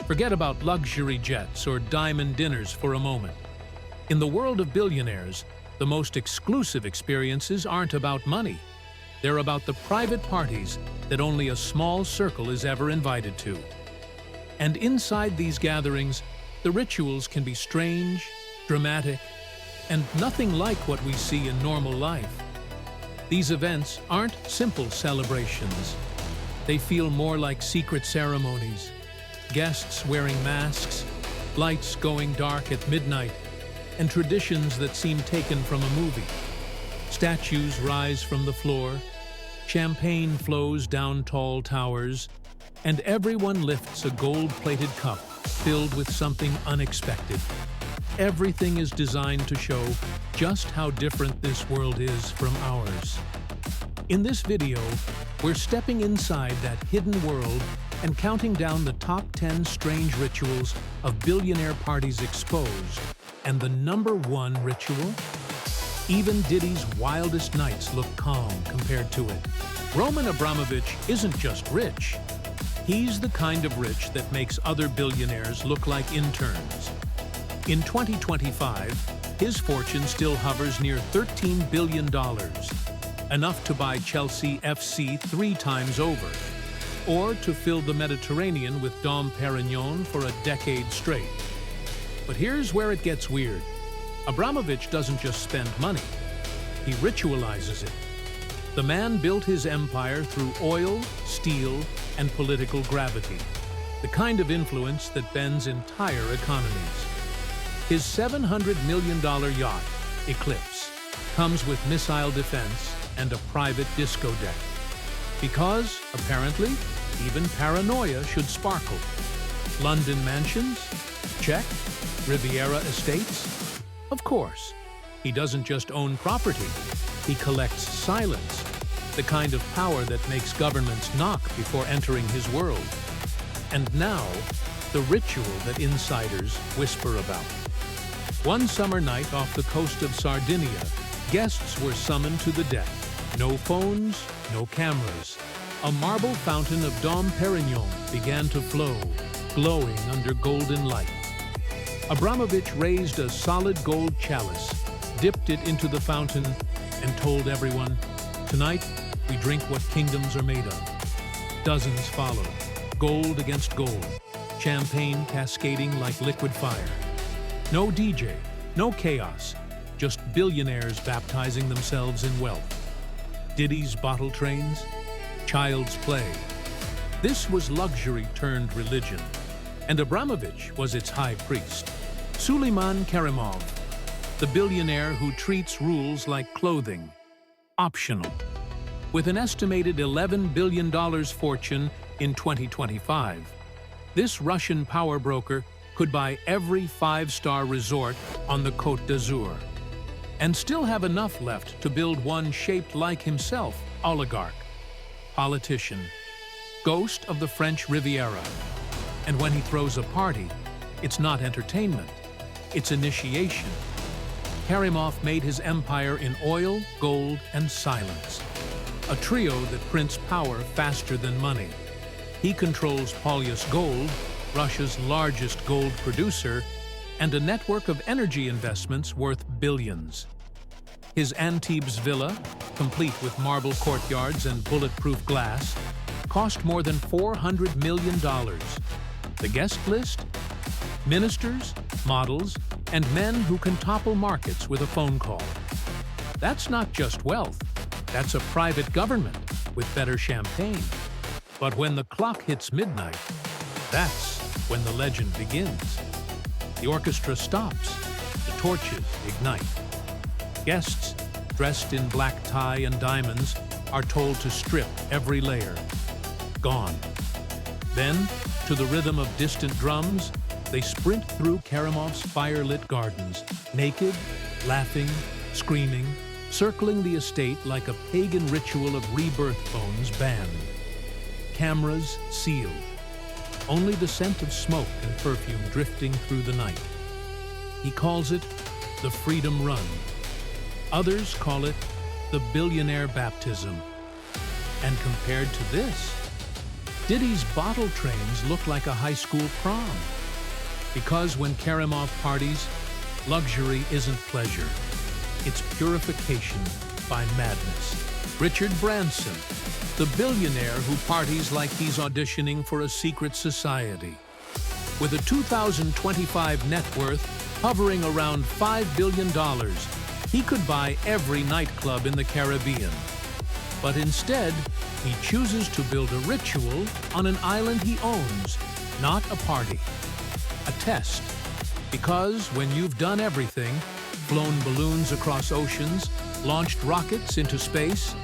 Forget about luxury jets or diamond dinners for a moment. In the world of billionaires, the most exclusive experiences aren't about money. They're about the private parties that only a small circle is ever invited to. And inside these gatherings, the rituals can be strange, dramatic, and nothing like what we see in normal life. These events aren't simple celebrations. They feel more like secret ceremonies. Guests wearing masks, lights going dark at midnight, and traditions that seem taken from a movie. Statues rise from the floor, champagne flows down tall towers, and everyone lifts a gold-plated cup filled with something unexpected. Everything is designed to show just how different this world is from ours. In this video, we're stepping inside that hidden world and counting down the top 10 strange rituals of billionaire parties exposed. And the #1 ritual? Even Diddy's wildest nights look calm compared to it. Roman Abramovich isn't just rich. He's the kind of rich that makes other billionaires look like interns. In 2025, his fortune still hovers near $13 billion, enough to buy Chelsea FC 3 times over, or to fill the Mediterranean with Dom Perignon for a decade straight. But here's where it gets weird. Abramovich doesn't just spend money, he ritualizes it. The man built his empire through oil, steel, and political gravity, the kind of influence that bends entire economies. His $700 million yacht, Eclipse, comes with missile defense and a private disco deck. Because, apparently, even paranoia should sparkle. London mansions? Check. Riviera estates? Of course. He doesn't just own property, he collects silence, the kind of power that makes governments knock before entering his world. And now, the ritual that insiders whisper about. One summer night off the coast of Sardinia, guests were summoned to the deck. No phones, no cameras. A marble fountain of Dom Perignon began to flow, glowing under golden light. Abramovich raised a solid gold chalice, dipped it into the fountain, and told everyone, "Tonight, we drink what kingdoms are made of." Dozens followed, gold against gold, champagne cascading like liquid fire. No DJ, no chaos, just billionaires baptizing themselves in wealth. Diddy's bottle trains, child's play. This was luxury turned religion, and Abramovich was its high priest. Suleiman Kerimov, the billionaire who treats rules like clothing, optional. With an estimated $11 billion fortune in 2025, this Russian power broker could buy every five-star resort on the Côte d'Azur, and still have enough left to build one shaped like himself, oligarch, politician, ghost of the French Riviera. And when he throws a party, it's not entertainment, it's initiation. Kerimov made his empire in oil, gold, and silence. A trio that prints power faster than money. He controls Polyus Gold, Russia's largest gold producer, and a network of energy investments worth billions. His Antibes villa, complete with marble courtyards and bulletproof glass, cost more than $400 million. The guest list? Ministers, models, and men who can topple markets with a phone call. That's not just wealth, that's a private government with better champagne. But when the clock hits midnight, that's when the legend begins. The orchestra stops, the torches ignite. Guests, dressed in black tie and diamonds, are told to strip every layer. Gone. Then, to the rhythm of distant drums, they sprint through Kerimov's fire-lit gardens, naked, laughing, screaming, circling the estate like a pagan ritual of rebirth phones banned. Cameras sealed. Only the scent of smoke and perfume drifting through the night. He calls it the Freedom Run. Others call it the Billionaire Baptism. And compared to this, Diddy's bottle trains look like a high school prom. Because when Karimov parties, luxury isn't pleasure. It's purification by madness. Richard Branson, the billionaire who parties like he's auditioning for a secret society. With a 2025 net worth hovering around $5 billion, he could buy every nightclub in the Caribbean. But instead, he chooses to build a ritual on an island he owns, not a party. A test. Because when you've done everything, flown balloons across oceans, launched rockets into space,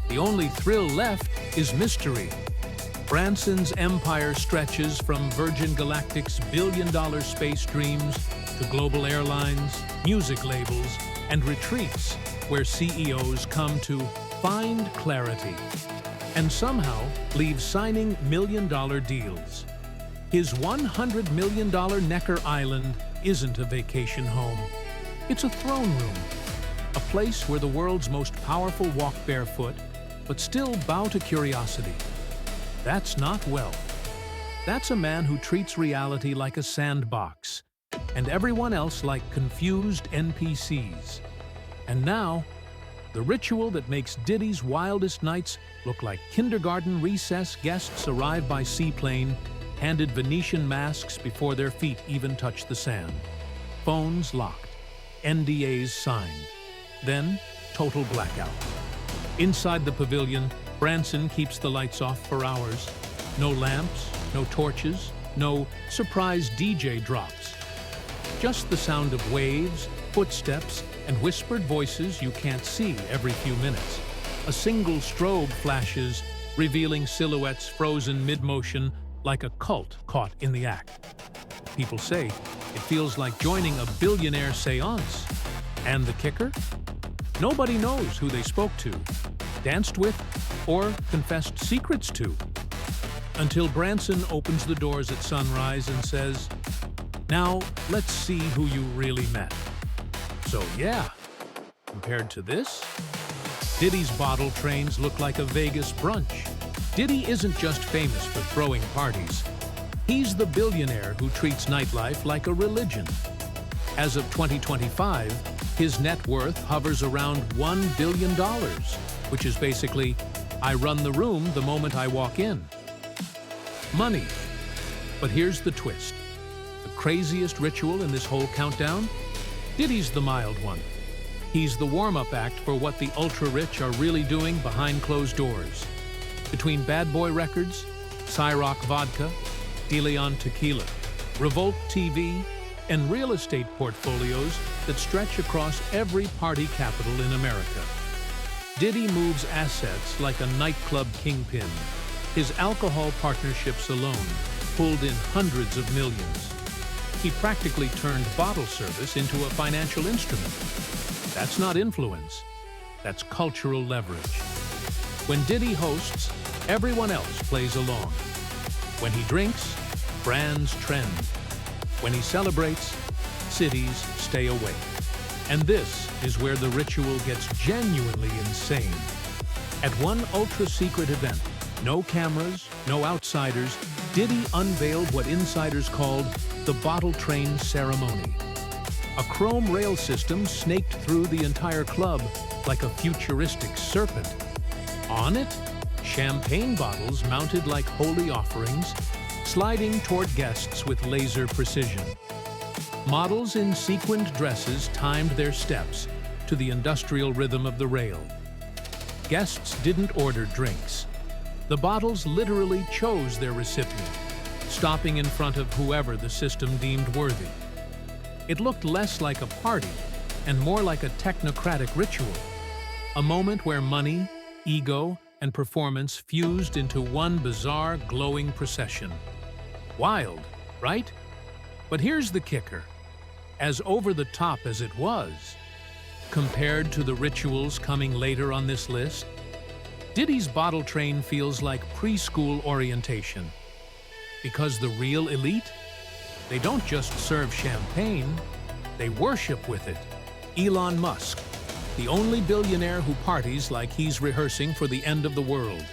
the only thrill left is mystery. Branson's empire stretches from Virgin Galactic's billion-dollar space dreams to global airlines, music labels, and retreats where CEOs come to find clarity and somehow leave signing million-dollar deals. His $100 million Necker Island isn't a vacation home. It's a throne room, a place where the world's most powerful walk barefoot, but still bow to curiosity. That's not wealth. That's a man who treats reality like a sandbox, and everyone else like confused NPCs. And now, the ritual that makes Diddy's wildest nights look like kindergarten recess guests arrive by seaplane, handed Venetian masks before their feet even touch the sand. Phones locked, NDAs signed. Then, total blackout. Inside the pavilion, Branson keeps the lights off for hours. No lamps, no torches, no surprise DJ drops. Just the sound of waves, footsteps, and whispered voices you can't see every few minutes. A single strobe flashes, revealing silhouettes frozen mid-motion like a cult caught in the act. People say it feels like joining a billionaire seance. And the kicker? Nobody knows who they spoke to, danced with, or confessed secrets to. Until Branson opens the doors at sunrise and says, "Now, let's see who you really met." So yeah, compared to this, Diddy's bottle trains look like a Vegas brunch. Diddy isn't just famous for throwing parties. He's the billionaire who treats nightlife like a religion. As of 2025, his net worth hovers around $1 billion, which is basically, I run the room the moment I walk in. Money. But here's the twist. The craziest ritual in this whole countdown? Diddy's the mild one. He's the warm-up act for what the ultra-rich are really doing behind closed doors. Between Bad Boy Records, Ciroc Vodka, De Leon Tequila, Revolt TV, and real estate portfolios that stretch across every party capital in America. Diddy moves assets like a nightclub kingpin. His alcohol partnerships alone pulled in hundreds of millions. He practically turned bottle service into a financial instrument. That's not influence. That's cultural leverage. When Diddy hosts, everyone else plays along. When he drinks, brands trend. When he celebrates, cities stay awake. And this is where the ritual gets genuinely insane. At one ultra-secret event, no cameras, no outsiders, Diddy unveiled what insiders called the bottle train ceremony. A chrome rail system snaked through the entire club like a futuristic serpent. On it, champagne bottles mounted like holy offerings, sliding toward guests with laser precision. Models in sequined dresses timed their steps to the industrial rhythm of the rail. Guests didn't order drinks. The bottles literally chose their recipient, stopping in front of whoever the system deemed worthy. It looked less like a party and more like a technocratic ritual, a moment where money, ego, and performance fused into one bizarre, glowing procession. Wild, right? But here's the kicker. As over-the-top as it was, compared to the rituals coming later on this list, Diddy's bottle train feels like preschool orientation. Because the real elite? They don't just serve champagne, they worship with it. Elon Musk, the only billionaire who parties like he's rehearsing for the end of the world.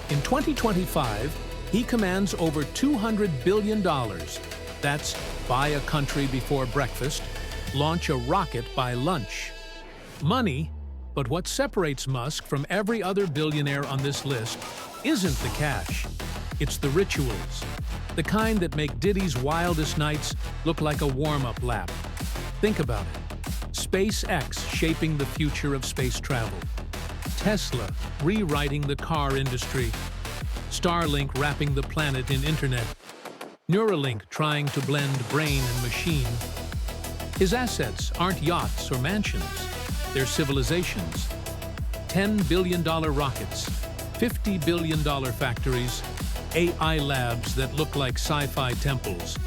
In 2025, He commands over $200 billion. That's buy a country before breakfast, launch a rocket by lunch. Money, but what separates Musk from every other billionaire on this list isn't the cash. It's the rituals, the kind that make Diddy's wildest nights look like a warm-up lap. Think about it. SpaceX shaping the future of space travel. Tesla rewriting the car industry. Starlink wrapping the planet in internet. Neuralink trying to blend brain and machine. His assets aren't yachts or mansions. They're civilizations. $10 billion rockets, $50 billion factories, AI labs that look like sci-fi temples.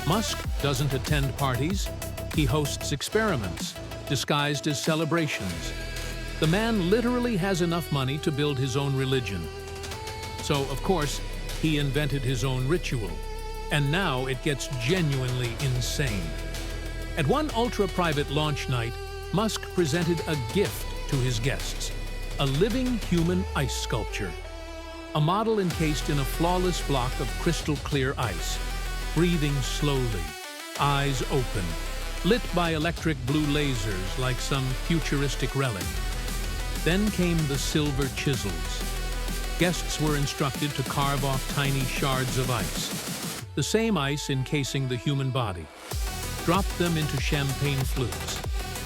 Musk doesn't attend parties. He hosts experiments, disguised as celebrations. The man literally has enough money to build his own religion. So, of course, he invented his own ritual. And now it gets genuinely insane. At one ultra-private launch night, Musk presented a gift to his guests, a living human ice sculpture. A model encased in a flawless block of crystal-clear ice, breathing slowly, eyes open, lit by electric blue lasers like some futuristic relic. Then came the silver chisels. Guests were instructed to carve off tiny shards of ice, the same ice encasing the human body. Drop them into champagne flutes,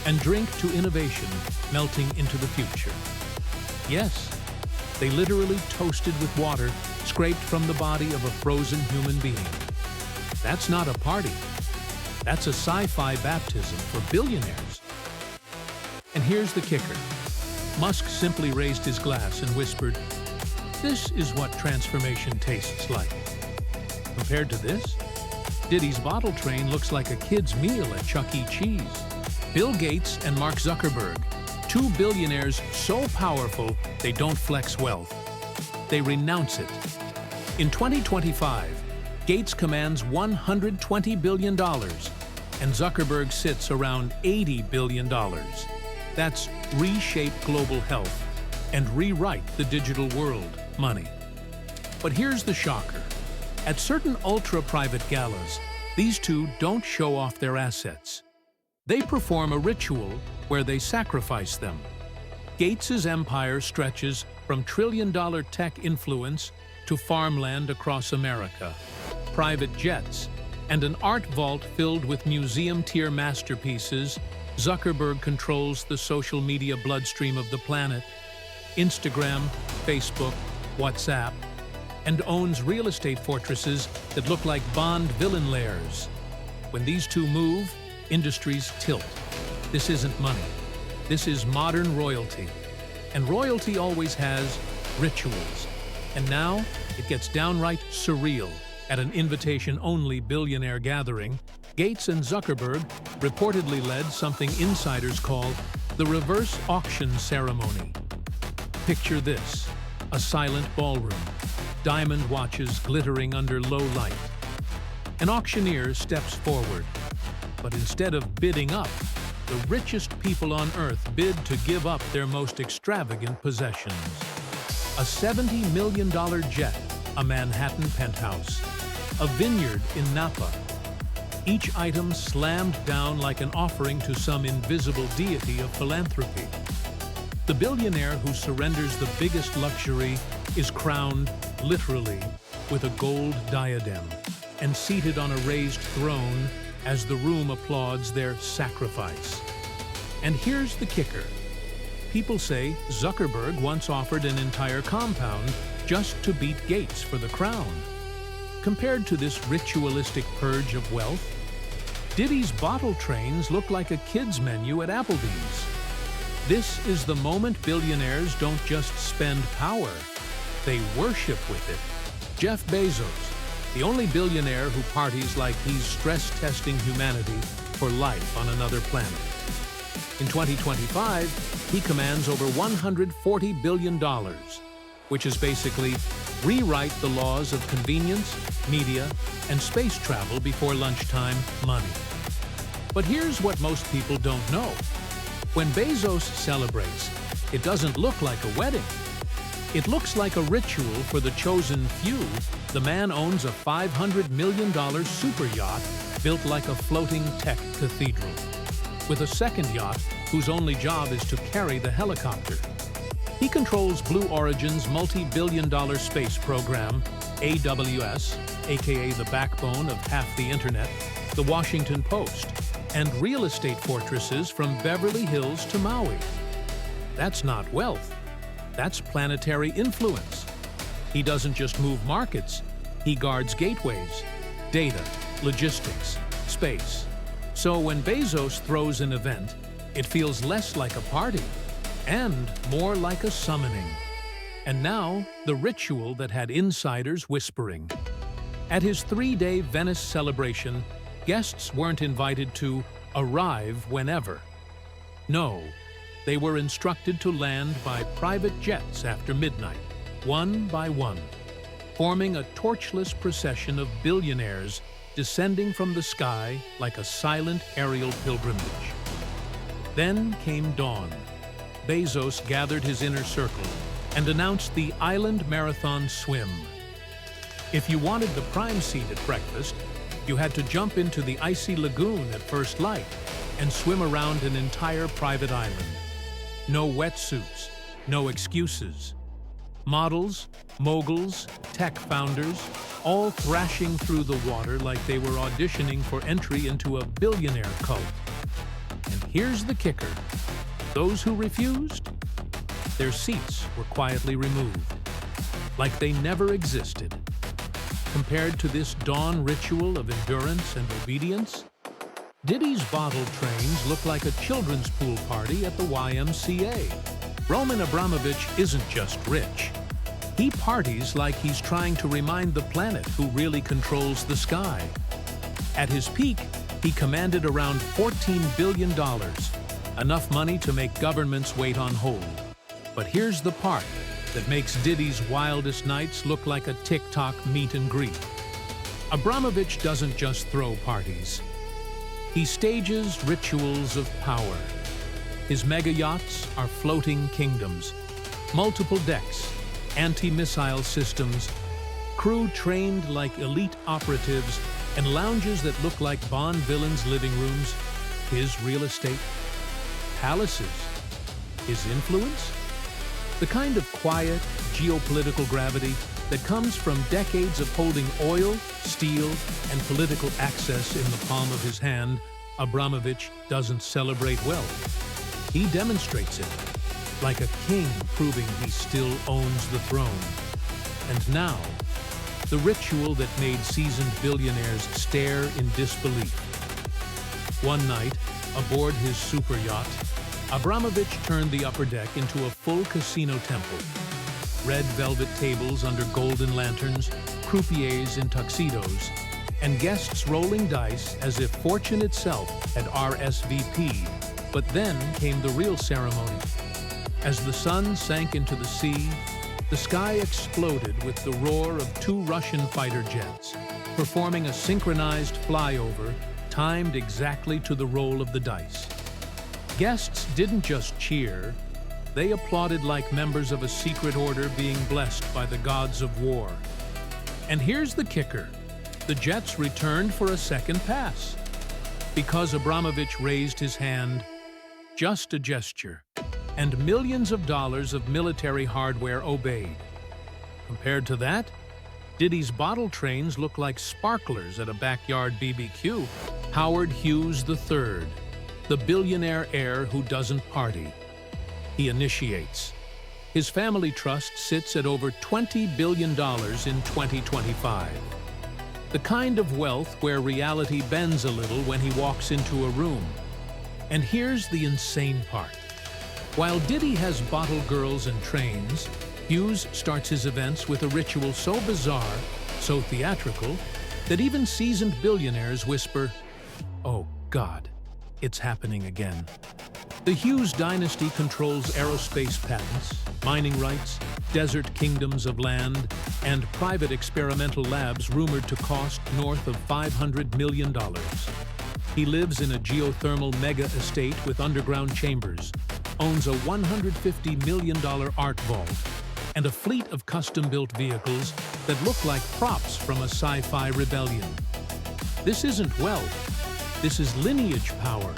and drink to innovation melting into the future. Yes, they literally toasted with water scraped from the body of a frozen human being. That's not a party. That's a sci-fi baptism for billionaires. And here's the kicker. Musk simply raised his glass and whispered, "This is what transformation tastes like." Compared to this, Diddy's bottle train looks like a kid's meal at Chuck E. Cheese. Bill Gates and Mark Zuckerberg, two billionaires so powerful they don't flex wealth. They renounce it. In 2025, Gates commands $120 billion, and Zuckerberg sits around $80 billion. That's reshape global health and rewrite the digital world money. But here's the shocker. At certain ultra-private galas, these two don't show off their assets. They perform a ritual where they sacrifice them. Gates's empire stretches from trillion-dollar tech influence to farmland across America, private jets, and an art vault filled with museum-tier masterpieces. Zuckerberg controls the social media bloodstream of the planet, Instagram, Facebook, WhatsApp, and owns real estate fortresses that look like Bond villain lairs. When these two move, industries tilt. This isn't money. This is modern royalty. And royalty always has rituals. And now, it gets downright surreal. At an invitation-only billionaire gathering, Gates and Zuckerberg reportedly led something insiders call the reverse auction ceremony. Picture this, a silent ballroom, diamond watches glittering under low light. An auctioneer steps forward, but instead of bidding up, the richest people on Earth bid to give up their most extravagant possessions. A $70 million jet, a Manhattan penthouse, a vineyard in Napa. Each item slammed down like an offering to some invisible deity of philanthropy. The billionaire who surrenders the biggest luxury is crowned, literally, with a gold diadem and seated on a raised throne as the room applauds their sacrifice. And here's the kicker. People say Zuckerberg once offered an entire compound just to beat Gates for the crown. Compared to this ritualistic purge of wealth, Diddy's bottle trains look like a kid's menu at Applebee's. This is the moment billionaires don't just spend power, they worship with it. Jeff Bezos, the only billionaire who parties like he's stress-testing humanity for life on another planet. In 2025, he commands over $140 billion, which is basically rewrite the laws of convenience, media, and space travel before lunchtime money. But here's what most people don't know. When Bezos celebrates, it doesn't look like a wedding. It looks like a ritual for the chosen few. The man owns a $500 million super yacht built like a floating tech cathedral, with a second yacht whose only job is to carry the helicopter. He controls Blue Origin's multi-billion-dollar space program, AWS, aka the backbone of half the internet, the Washington Post, and real estate fortresses from Beverly Hills to Maui. That's not wealth. That's planetary influence. He doesn't just move markets, he guards gateways, data, logistics, space. So when Bezos throws an event, it feels less like a party and more like a summoning. And now, the ritual that had insiders whispering. At his 3-day Venice celebration, guests weren't invited to arrive whenever. No, they were instructed to land by private jets after midnight, one by one, forming a torchless procession of billionaires descending from the sky like a silent aerial pilgrimage. Then came dawn. Bezos gathered his inner circle and announced the Island Marathon Swim. If you wanted the prime seat at breakfast, you had to jump into the icy lagoon at first light and swim around an entire private island. No wetsuits, no excuses. Models, moguls, tech founders, all thrashing through the water like they were auditioning for entry into a billionaire cult. And here's the kicker. Those who refused, their seats were quietly removed, like they never existed. Compared to this dawn ritual of endurance and obedience, Diddy's bottle trains look like a children's pool party at the YMCA. Roman Abramovich isn't just rich. He parties like he's trying to remind the planet who really controls the sky. At his peak, he commanded around $14 billion, enough money to make governments wait on hold. But here's the part that makes Diddy's wildest nights look like a TikTok meet and greet. Abramovich doesn't just throw parties. He stages rituals of power. His mega yachts are floating kingdoms, multiple decks, anti-missile systems, crew trained like elite operatives, and lounges that look like Bond villains' living rooms. His real estate, palaces, his influence, the kind of quiet, geopolitical gravity that comes from decades of holding oil, steel, and political access in the palm of his hand. Abramovich doesn't celebrate wealth. He demonstrates it, like a king proving he still owns the throne. And now, the ritual that made seasoned billionaires stare in disbelief. One night, aboard his super yacht, Abramovich turned the upper deck into a full casino temple. Red velvet tables under golden lanterns, croupiers in tuxedos, and guests rolling dice as if fortune itself had RSVP'd. But then came the real ceremony. As the sun sank into the sea, the sky exploded with the roar of 2 Russian fighter jets, performing a synchronized flyover timed exactly to the roll of the dice. Guests didn't just cheer, they applauded like members of a secret order being blessed by the gods of war. And here's the kicker. The jets returned for a second pass. Because Abramovich raised his hand, just a gesture, and millions of dollars of military hardware obeyed. Compared to that, Diddy's bottle trains look like sparklers at a backyard BBQ. Howard Hughes III, the billionaire heir who doesn't party. He initiates. His family trust sits at over $20 billion in 2025. The kind of wealth where reality bends a little when he walks into a room. And here's the insane part. While Diddy has bottle girls and trains, Hughes starts his events with a ritual so bizarre, so theatrical, that even seasoned billionaires whisper, "Oh God, it's happening again." The Hughes dynasty controls aerospace patents, mining rights, desert kingdoms of land, and private experimental labs rumored to cost north of $500 million. He lives in a geothermal mega estate with underground chambers, owns a $150 million art vault, and a fleet of custom-built vehicles that look like props from a sci-fi rebellion. This isn't wealth, this is lineage power,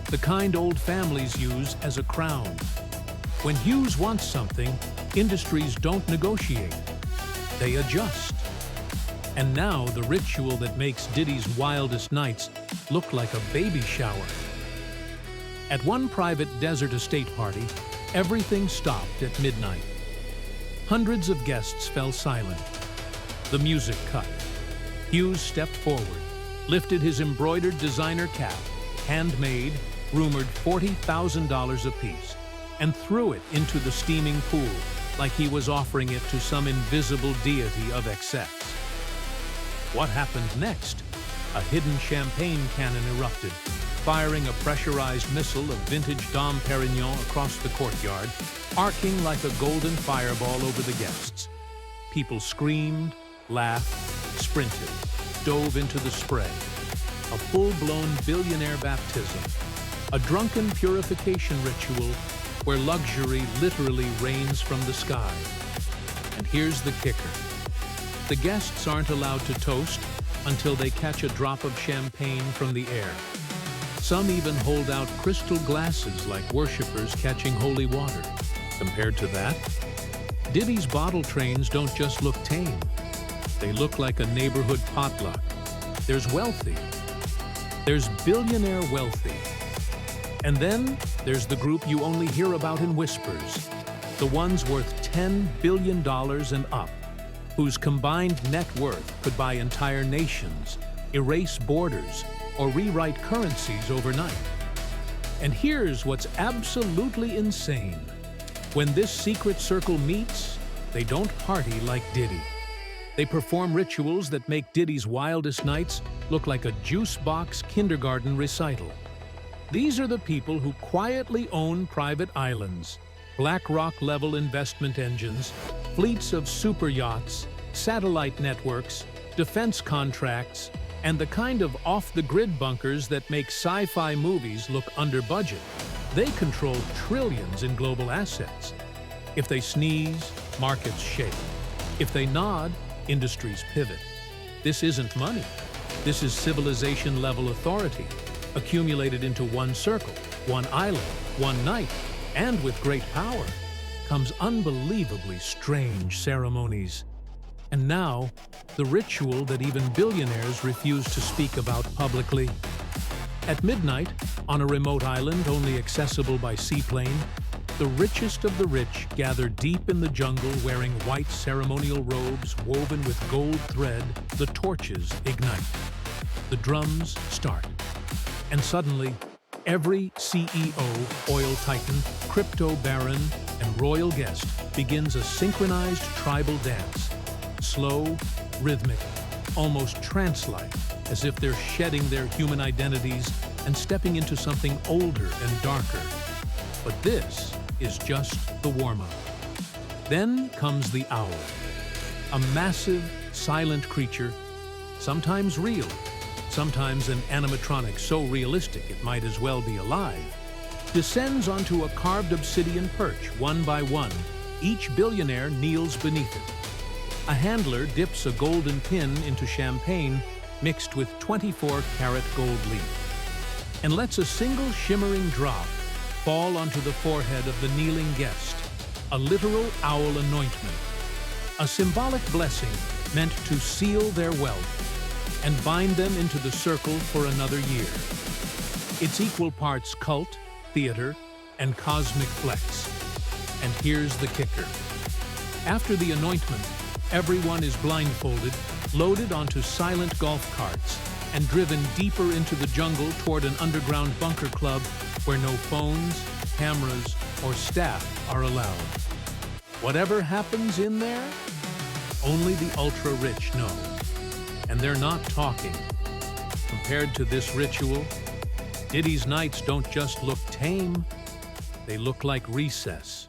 the kind old families use as a crown. When Hughes wants something, industries don't negotiate, they adjust. And now the ritual that makes Diddy's wildest nights look like a baby shower. At one private desert estate party, everything stopped at midnight. Hundreds of guests fell silent. The music cut. Hughes stepped forward, lifted his embroidered designer cap, handmade, rumored $40,000 apiece, and threw it into the steaming pool like he was offering it to some invisible deity of excess. What happened next? A hidden champagne cannon erupted, firing a pressurized missile of vintage Dom Perignon across the courtyard, arcing like a golden fireball over the guests. People screamed, laughed, sprinted, dove into the spray. A full-blown billionaire baptism, a drunken purification ritual where luxury literally rains from the sky. And here's the kicker. The guests aren't allowed to toast until they catch a drop of champagne from the air. Some even hold out crystal glasses like worshippers catching holy water. Compared to that, Diddy's bottle trains don't just look tame. They look like a neighborhood potluck. There's wealthy. There's billionaire wealthy. And then there's the group you only hear about in whispers, the ones worth $10 billion and up, whose combined net worth could buy entire nations, erase borders, or rewrite currencies overnight. And here's what's absolutely insane. When this secret circle meets, they don't party like Diddy. They perform rituals that make Diddy's wildest nights look like a juice box kindergarten recital. These are the people who quietly own private islands, BlackRock-level investment engines, fleets of super yachts, satellite networks, defense contracts, and the kind of off-the-grid bunkers that make sci-fi movies look under budget. They control trillions in global assets. If they sneeze, markets shake. If they nod, industries pivot. This isn't money. This is civilization-level authority, accumulated into one circle, one island, one night, and with great power comes unbelievably strange ceremonies. And now, the ritual that even billionaires refuse to speak about publicly. At midnight, on a remote island only accessible by seaplane, the richest of the rich gather deep in the jungle wearing white ceremonial robes woven with gold thread. The torches ignite. The drums start. And suddenly, every CEO, oil titan, crypto baron, and royal guest begins a synchronized tribal dance. Slow, rhythmic, almost trance-like, as if they're shedding their human identities and stepping into something older and darker. But this is just the warm-up. Then comes the owl, a massive, silent creature, sometimes real, sometimes an animatronic so realistic it might as well be alive, descends onto a carved obsidian perch one by one. Each billionaire kneels beneath it. A handler dips a golden pin into champagne mixed with 24-karat gold leaf and lets a single shimmering drop fall onto the forehead of the kneeling guest, a literal owl anointment, a symbolic blessing meant to seal their wealth and bind them into the circle for another year. It's equal parts cult, theater, and cosmic flex. And here's the kicker. After the anointment, everyone is blindfolded, loaded onto silent golf carts, and driven deeper into the jungle toward an underground bunker club where no phones, cameras, or staff are allowed. Whatever happens in there, only the ultra-rich know. And they're not talking. Compared to this ritual, Diddy's nights don't just look tame, they look like recess.